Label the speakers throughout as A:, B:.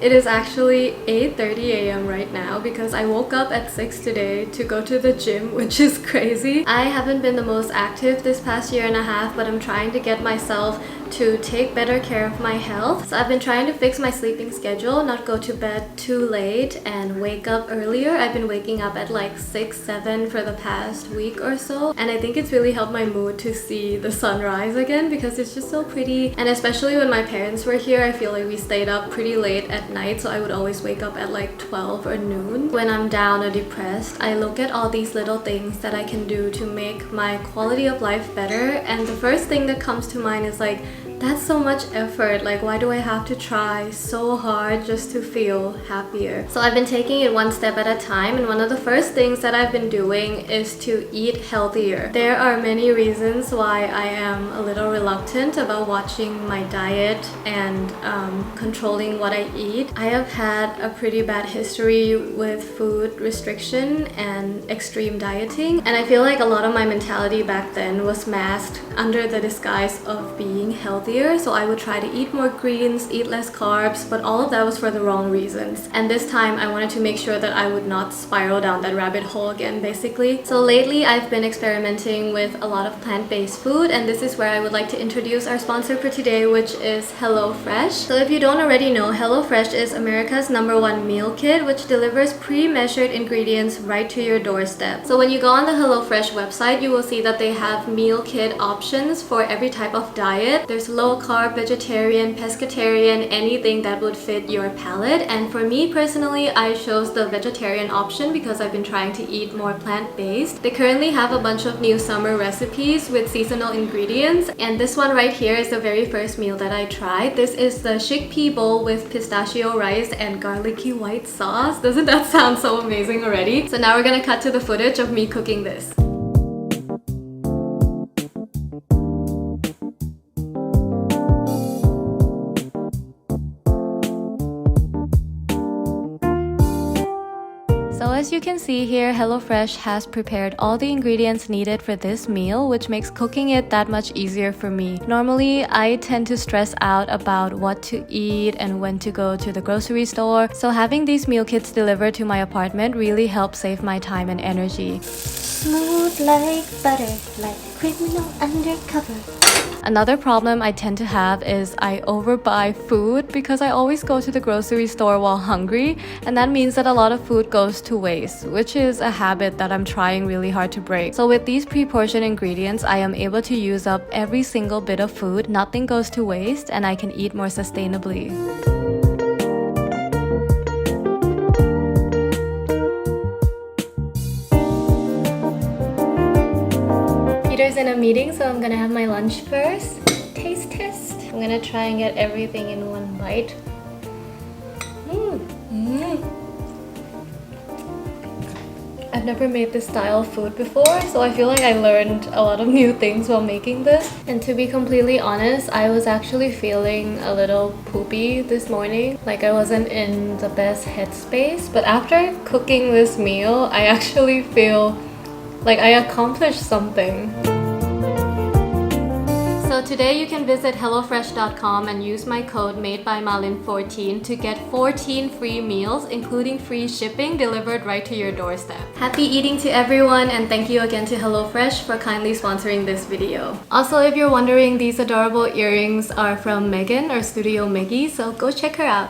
A: It is actually 8:30 a.m. right now because I woke up at 6 today to go to the gym, which is crazy. I haven't been the most active this past year and a half, but I'm trying to get myself to take better care of my health. So I've been trying to fix my sleeping schedule, not go to bed too late and wake up earlier. I've been waking up at like 6, 7 for the past week or so, and I think it's really helped my mood to see the sunrise again because it's just so pretty. And especially when my parents were here, I feel like we stayed up pretty late at night, so I would always wake up at like 12 or noon. When I'm down or depressed, I look at all these little things that I can do to make my quality of life better, and the first thing that comes to mind is like, that's so much effort. Like, why do I have to try so hard just to feel happier? So I've been taking it one step at a time, and one of the first things that I've been doing is to eat healthier. There are many reasons why I am a little reluctant about watching my diet and controlling what I eat. I have had a pretty bad history with food restriction and extreme dieting, and I feel like a lot of my mentality back then was masked under the disguise of being healthy. So I would try to eat more greens, eat less carbs, but all of that was for the wrong reasons. And this time I wanted to make sure that I would not spiral down that rabbit hole again, basically. So lately I've been experimenting with a lot of plant-based food, and this is where I would like to introduce our sponsor for today, which is HelloFresh. So if you don't already know, HelloFresh is America's #1 meal kit, which delivers pre-measured ingredients right to your doorstep. So when you go on the HelloFresh website, you will see that they have meal kit options for every type of diet. There's low-carb, vegetarian, pescatarian, anything that would fit your palate. And for me personally, I chose the vegetarian option because I've been trying to eat more plant-based. They currently have a bunch of new summer recipes with seasonal ingredients, and this one right here is the very first meal that I tried. This is the chickpea bowl with pistachio rice and garlicky white sauce. Doesn't that sound so amazing already? So now we're gonna cut to the footage of me cooking this. So as you can see here, HelloFresh has prepared all the ingredients needed for this meal, which makes cooking it that much easier for me. Normally, I tend to stress out about what to eat and when to go to the grocery store, so having these meal kits delivered to my apartment really helps save my time and energy.
B: Smooth like butter, like a criminal undercover.
A: Another problem I tend to have is I overbuy food because I always go to the grocery store while hungry, and that means that a lot of food goes to waste, which is a habit that I'm trying really hard to break. So with these pre-portioned ingredients, I am able to use up every single bit of food, nothing goes to waste, and I can eat more sustainably. Peter's in a meeting, so I'm gonna have my lunch first. Taste test. I'm gonna try and get everything in one bite. I've never made this style of food before, so I feel like I learned a lot of new things while making this. And to be completely honest, I was actually feeling a little poopy this morning. Like I wasn't in the best headspace, but after cooking this meal, I actually feel like I accomplished something. So today you can visit HelloFresh.com and use my code MadeByMalin14 to get 14 free meals, including free shipping delivered right to your doorstep. Happy eating to everyone, and thank you again to HelloFresh for kindly sponsoring this video. Also, if you're wondering, these adorable earrings are from Megan or Studio Miggy, so go check her out.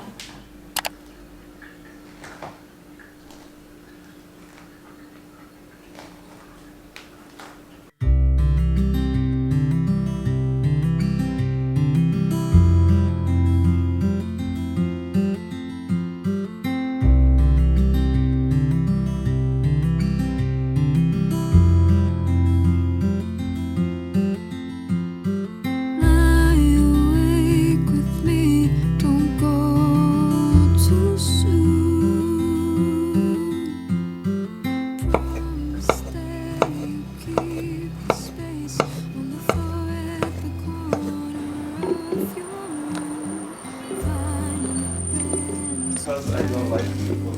C: Because I don't like people.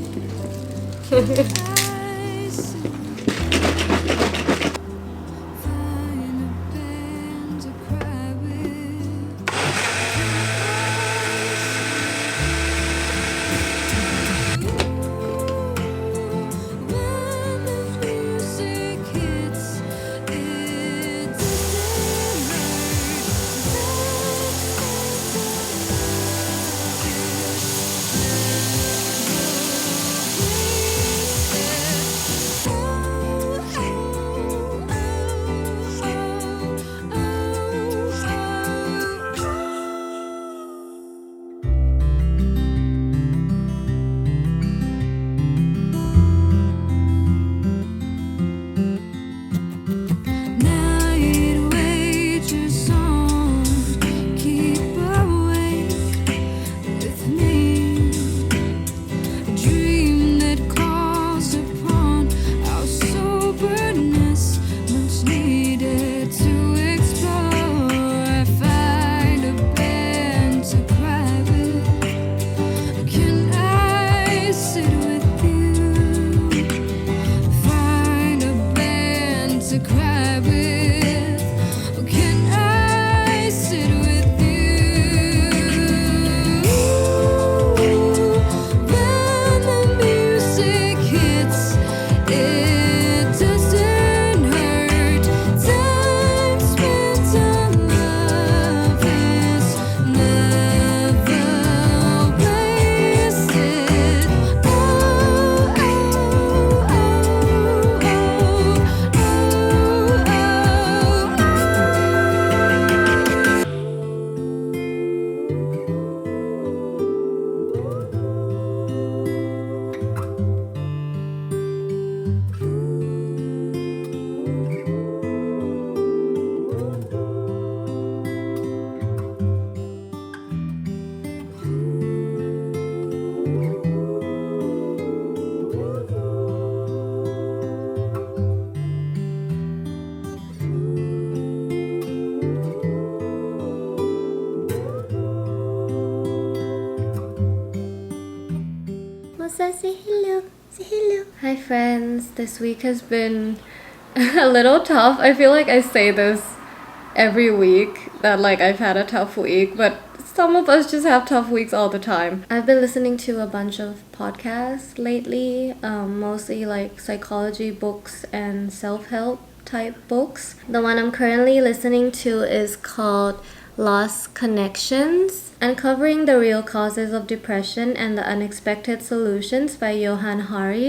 B: Mosa, say hello. Say hello.
A: Hi friends, this week has been a little tough. I feel like I say this every week that like I've had a tough week, but some of us just have tough weeks all the time. I've been listening to a bunch of podcasts lately, mostly like psychology books and self-help type books. The one I'm currently listening to is called Lost Connections, Uncovering the Real Causes of Depression and the Unexpected Solutions by Johann.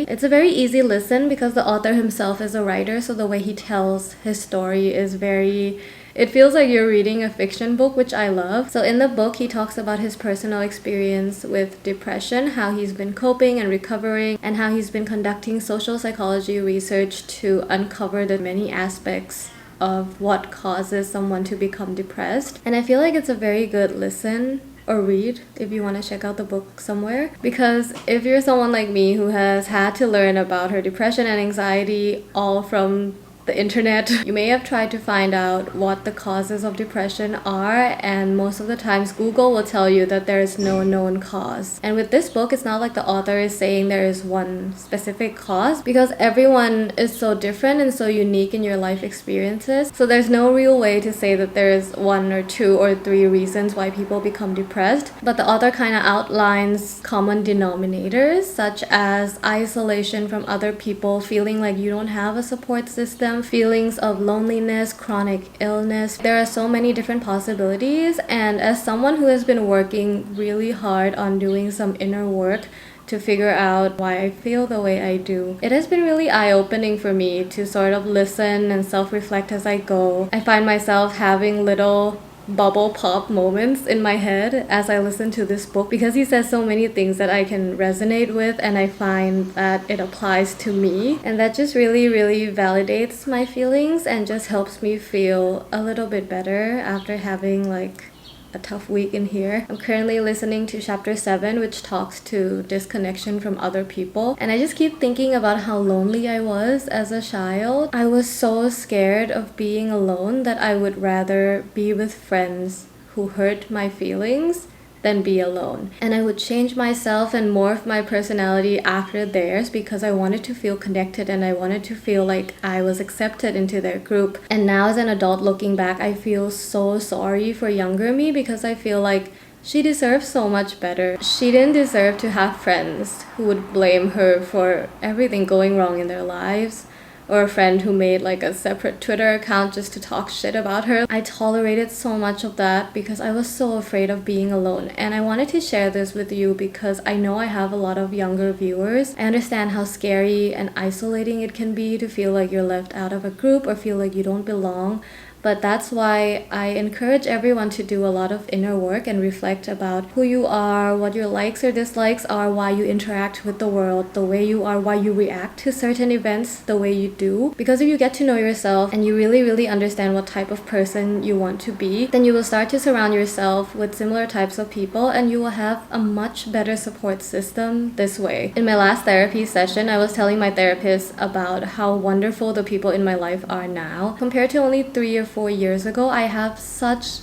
A: It's a very easy listen because the author himself is a writer, so the way he tells his story is very... It feels like you're reading a fiction book, which I love. So in the book, he talks about his personal experience with depression, how he's been coping and recovering, and how he's been conducting social psychology research to uncover the many aspects of what causes someone to become depressed. And I feel like it's a very good listen or read if you want to check out the book somewhere, because if you're someone like me who has had to learn about her depression and anxiety all from the internet, you may have tried to find out what the causes of depression are, and most of the times Google will tell you that there is no known cause. And with this book, it's not like the author is saying there is one specific cause, because everyone is so different and so unique in your life experiences. So there's no real way to say that there is one or two or three reasons why people become depressed. But the author kind of outlines common denominators, such as isolation from other people, feeling like you don't have a support system, feelings of loneliness, chronic illness. There are so many different possibilities, and as someone who has been working really hard on doing some inner work to figure out why I feel the way I do, it has been really eye-opening for me to sort of listen and self-reflect as I go. I find myself having little bubble pop moments in my head as I listen to this book, because he says so many things that I can resonate with, and I find that it applies to me, and that just really validates my feelings and just helps me feel a little bit better after having like a tough week in here. I'm currently listening to chapter 7, which talks to disconnection from other people, and I just keep thinking about how lonely I was as a child. I was so scared of being alone that I would rather be with friends who hurt my feelings than be alone. And I would change myself and morph my personality after theirs because I wanted to feel connected and I wanted to feel like I was accepted into their group. And now as an adult looking back, I feel so sorry for younger me, because I feel like she deserves so much better. She didn't deserve to have friends who would blame her for everything going wrong in their lives, or a friend who made like a separate Twitter account just to talk shit about her. I tolerated so much of that because I was so afraid of being alone. And I wanted to share this with you because I know I have a lot of younger viewers. I understand how scary and isolating it can be to feel like you're left out of a group or feel like you don't belong. But that's why I encourage everyone to do a lot of inner work and reflect about who you are, what your likes or dislikes are, why you interact with the world the way you are, why you react to certain events the way you do. Because if you get to know yourself and you really understand what type of person you want to be, then you will start to surround yourself with similar types of people, and you will have a much better support system this way. In my last therapy session, I was telling my therapist about how wonderful the people in my life are now. Compared to only 3 or 4 years ago, I have such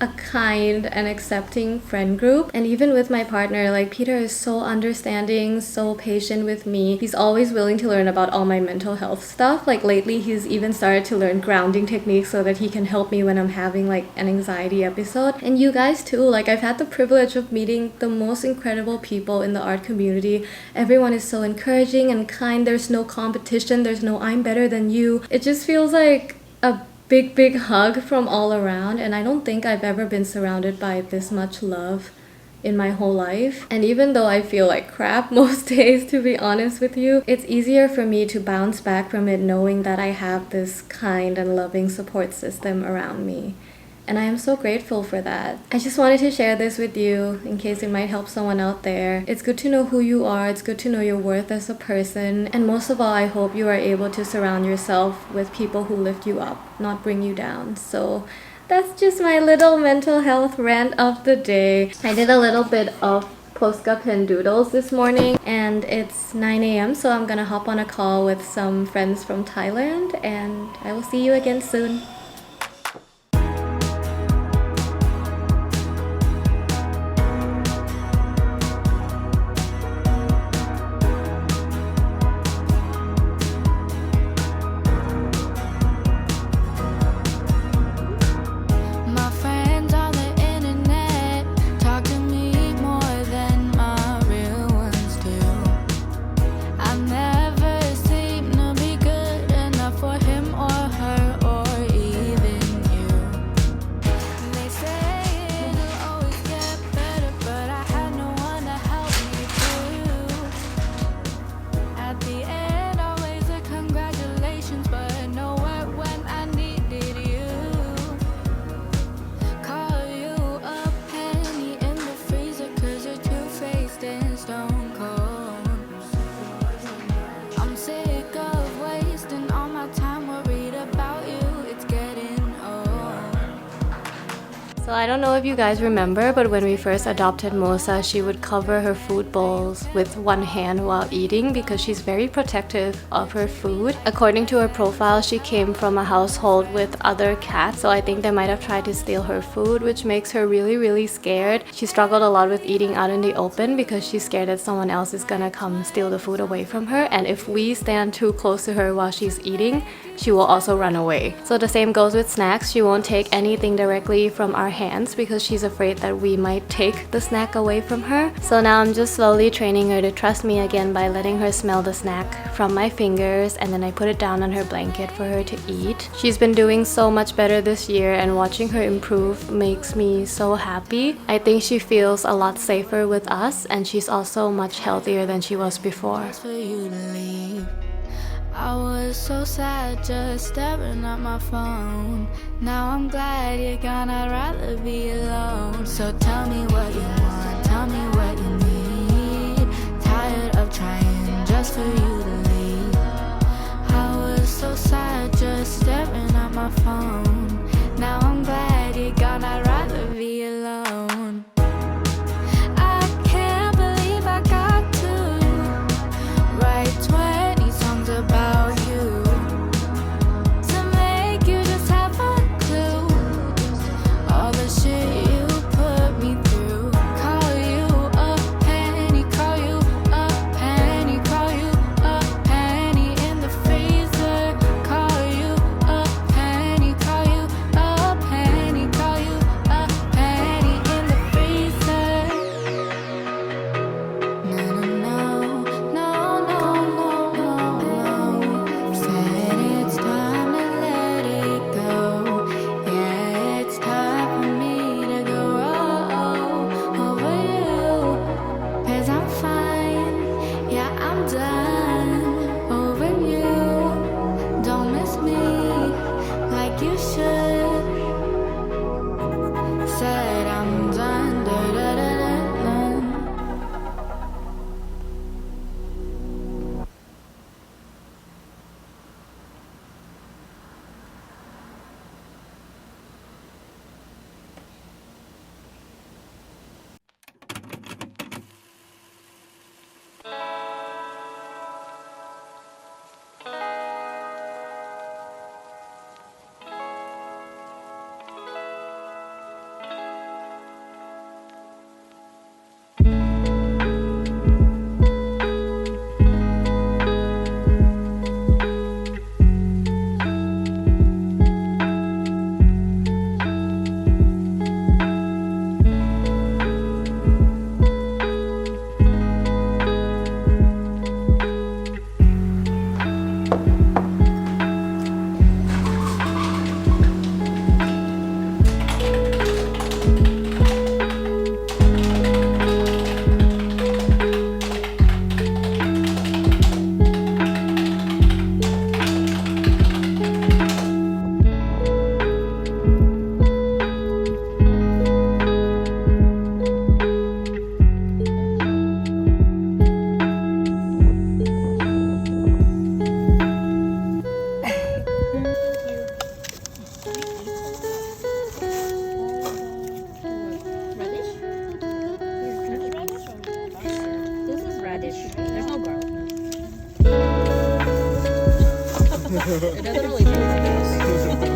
A: a kind and accepting friend group. And even with my partner, like Peter is so understanding, so patient with me. He's always willing to learn about all my mental health stuff. Like lately, he's even started to learn grounding techniques so that he can help me when I'm having like an anxiety episode. And you guys too, like I've had the privilege of meeting the most incredible people in the art community. Everyone is so encouraging and kind. There's no competition. There's no I'm better than you. It just feels like a big hug from all around, and I don't think I've ever been surrounded by this much love in my whole life. And even though I feel like crap most days, to be honest with you, it's easier for me to bounce back from it knowing that I have this kind and loving support system around me. And I am so grateful for that. I just wanted to share this with you in case it might help someone out there. It's good to know who you are. It's good to know your worth as a person. And most of all, I hope you are able to surround yourself with people who lift you up, not bring you down. So that's just my little mental health rant of the day. I did a little bit of Posca pen doodles this morning, and it's 9 a.m. so I'm gonna hop on a call with some friends from Thailand, and I will see you again soon.
C: เ
A: So I don't know if you guys remember, but when we first adopted Mosa, she would cover her food bowls with one hand while eating because she's very protective of her food. According to her profile, she came from a household with other cats, so I think they might have tried to steal her food, which makes her really scared. She struggled a lot with eating out in the open because she's scared that someone else is gonna come steal the food away from her, and if we stand too close to her while she's eating, she will also run away. So the same goes with snacks. She won't take anything directly from our hands because she's afraid that we might take the snack away from her. So now I'm just slowly training her to trust me again by letting her smell the snack from my fingers, and then I put it down on her blanket for her to eat. She's been doing so much better this year, and watching her improve makes me so happy. I think she feels a lot safer with us, and she's also much healthier than she was before.
C: I was so sad just staring at my phone. Now I'm glad you're gone, I'd rather be alone. So tell me what you want, tell me what you need. Tired of trying just for you to leave. I was so sad just staring at my phone. Now I'm glad you're gone, I'd rather be alone. I can't believe I got to write 20 songs about you to make you just have a clue all the shit you put me through. Call you a penny, call you a penny, call you a penny in the freezer. Call you a penny, call you a penny, call you a penny in the freezer. No, no, no, no, no, no, no. Said it's time to let it go. Yeah, it's time for me to go over you. 'Cause I'm fine, yeah, I'm done over you. Don't miss me like you should. Said I'm done, da da da da da.
D: This is radish. There's no garlic. It doesn't really taste like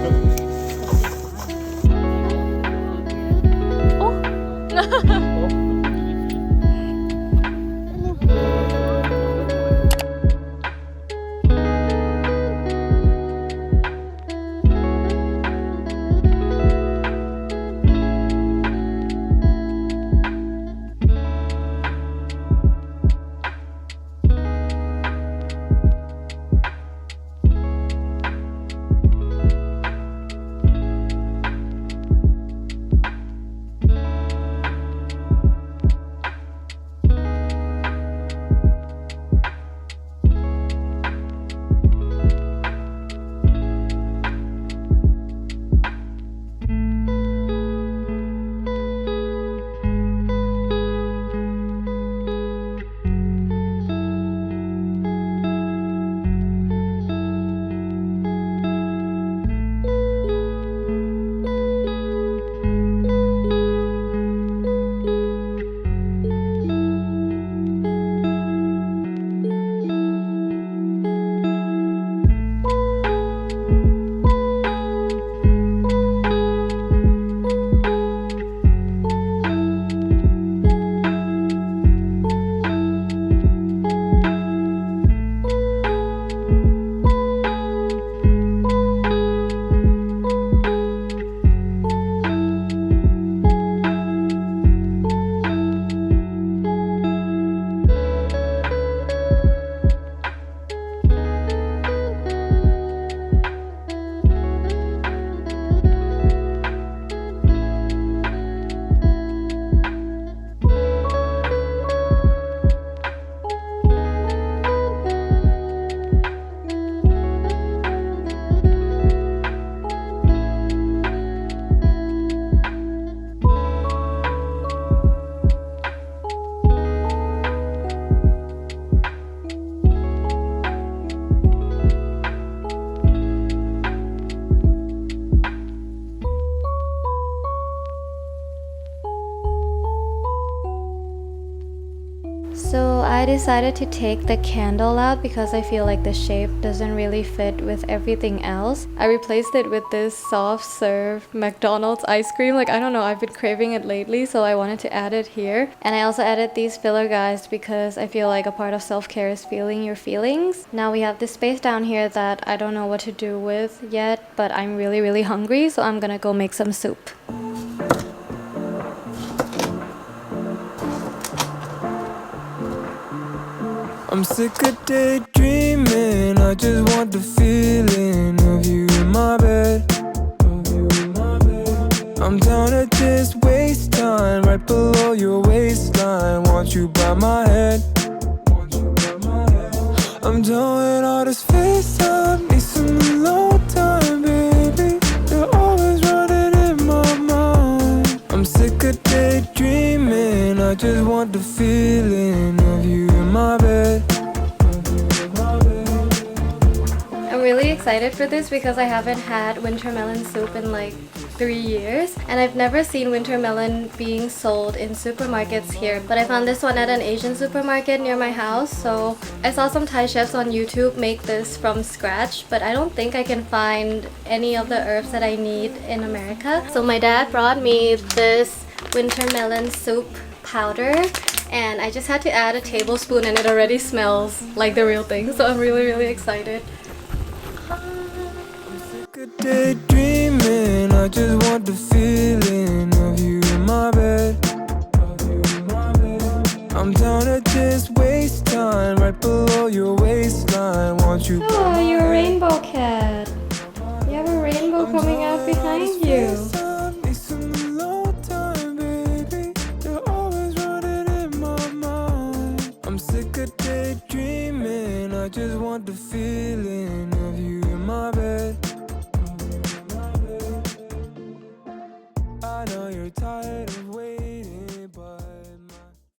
A: decided to take the candle out because I feel like the shape doesn't really fit with everything else. I replaced it with this soft serve McDonald's ice cream. Like, I don't know, I've been craving it lately, so I wanted to add it here. And I also added these filler guys because I feel like a part of self-care is feeling your feelings. Now we have this space down here that I don't know what to do with yet, but I'm really hungry, so I'm gonna go make some soup.
E: I'm sick of daydreaming, I just want the feeling of you in my bed. I'm down to just waste time right below your waistline. Want you by my head. I'm done with all this FaceTime, need some alone time, baby. You're always running in my mind. I'm sick of daydreaming, I just want the feeling of you in my bed.
A: I'm really excited for this because I haven't had winter melon soup in like 3 years, and I've never seen winter melon being sold in supermarkets here, but I found this one at an Asian supermarket near my house. So I saw some Thai chefs on YouTube make this from scratch, but I don't think I can find any of the herbs that I need in America. So my dad brought me this winter melon soup powder, and I just had to add a tablespoon and it already smells like the real thing, so I'm really excited.
E: Daydreaming, I just want the feeling of you in my bed. I'm down to just waste time right below your waistline. Want you.
A: Oh, you're a rainbow cat. You have a rainbow coming out behind you.
E: Need some alone time, baby. You're always running in my mind. I'm sick of daydreaming, I just want the feeling of you in my bed. I know you're tired of waiting.